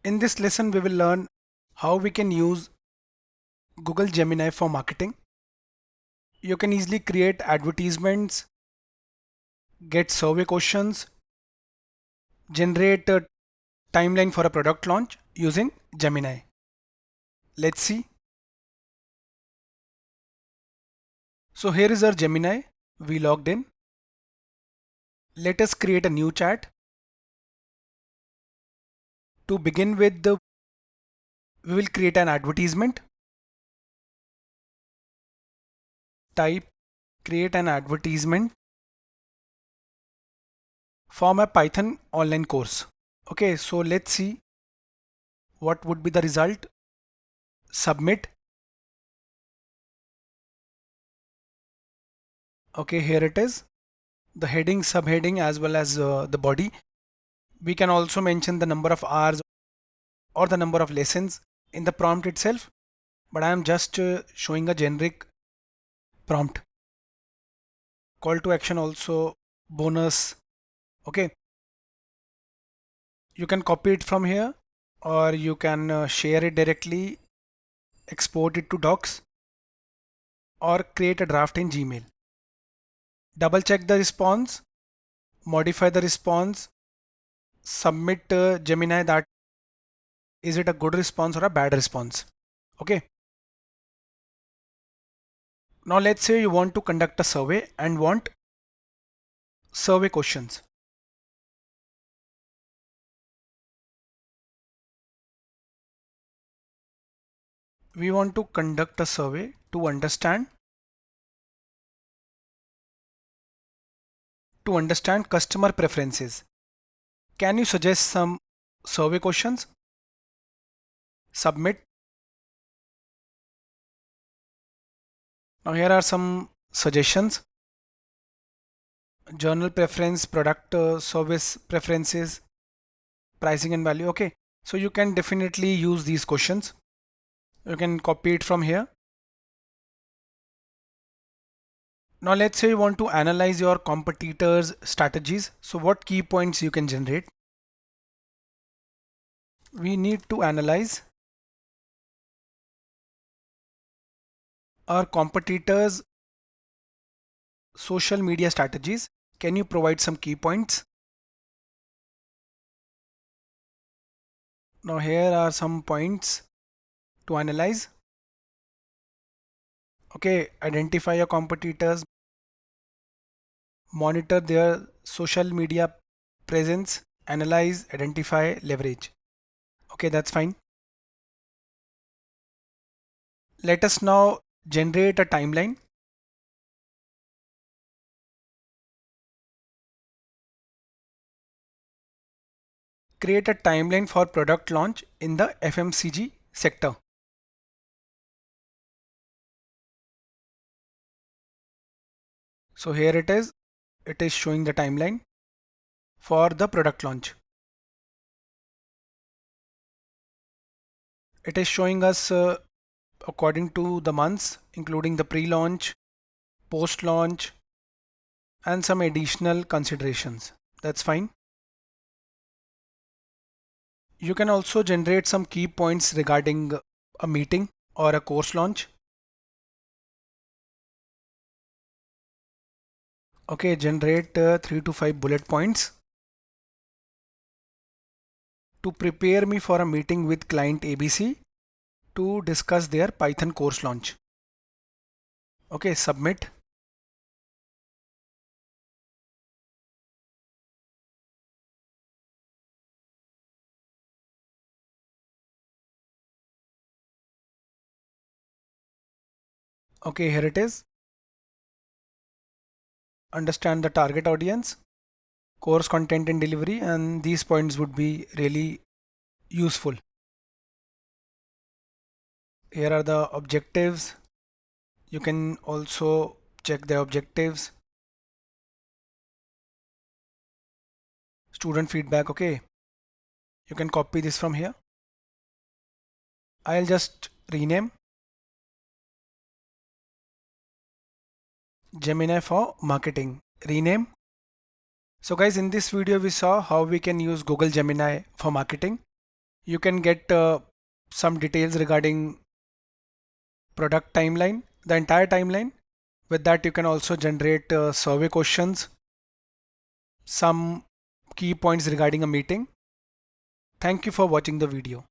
In this lesson, we will learn how we can use Google Gemini for marketing. You can easily create advertisements, get survey questions, generate a timeline for a product launch using Gemini. Let's see. So here is our Gemini. We logged in. Let us create a new chat. To begin with, we will create an advertisement. Type create an advertisement for my Python online course. Okay, so let's see what would be the result. Submit. Okay, here it is. The heading, subheading, as well as the body. We can also mention the number of hours or the number of lessons in the prompt itself, but I am just showing a generic prompt. Call to action also, bonus. Okay, you can copy it from here or you can share it directly, export it to docs, or create a draft in Gmail. Double check the response, modify the response, submit Gemini that is it a good response or a bad response. Okay. Now let's say you want to conduct a survey and want survey questions. We want to conduct a survey to understand customer preferences. Can you suggest some survey questions? Submit. Now here are some suggestions. Journal preference, product service preferences, pricing and value. Okay, so you can definitely use these questions. You can copy it from here. Now let's say you want to analyze your competitors' strategies. So what key points you can generate? We need to analyze our competitors' social media strategies. Can you provide some key points? Now here are some points to analyze. Okay, identify your competitors, monitor their social media presence, analyze, identify, leverage. Okay, that's fine. Let us now generate a timeline. Create a timeline for product launch in the FMCG sector. So here it is showing the timeline for the product launch. It is showing us according to the months, including the pre-launch, post-launch, and some additional considerations. That's fine. You can also generate some key points regarding a meeting or a course launch. Okay, generate 3 to 5 bullet points to prepare me for a meeting with client ABC to discuss their Python course launch. Okay, submit. Okay, here it is. Understand the target audience, course content and delivery, and these points would be really useful. Here are the objectives. You can also check the objectives. Student feedback. Okay, you can copy this from here. I'll just rename Gemini for marketing. Rename. So guys, in this video we saw how we can use Google Gemini for marketing. You can get some details regarding product timeline, the entire timeline. With that, you can also generate survey questions, some key points regarding a meeting. Thank you for watching the video.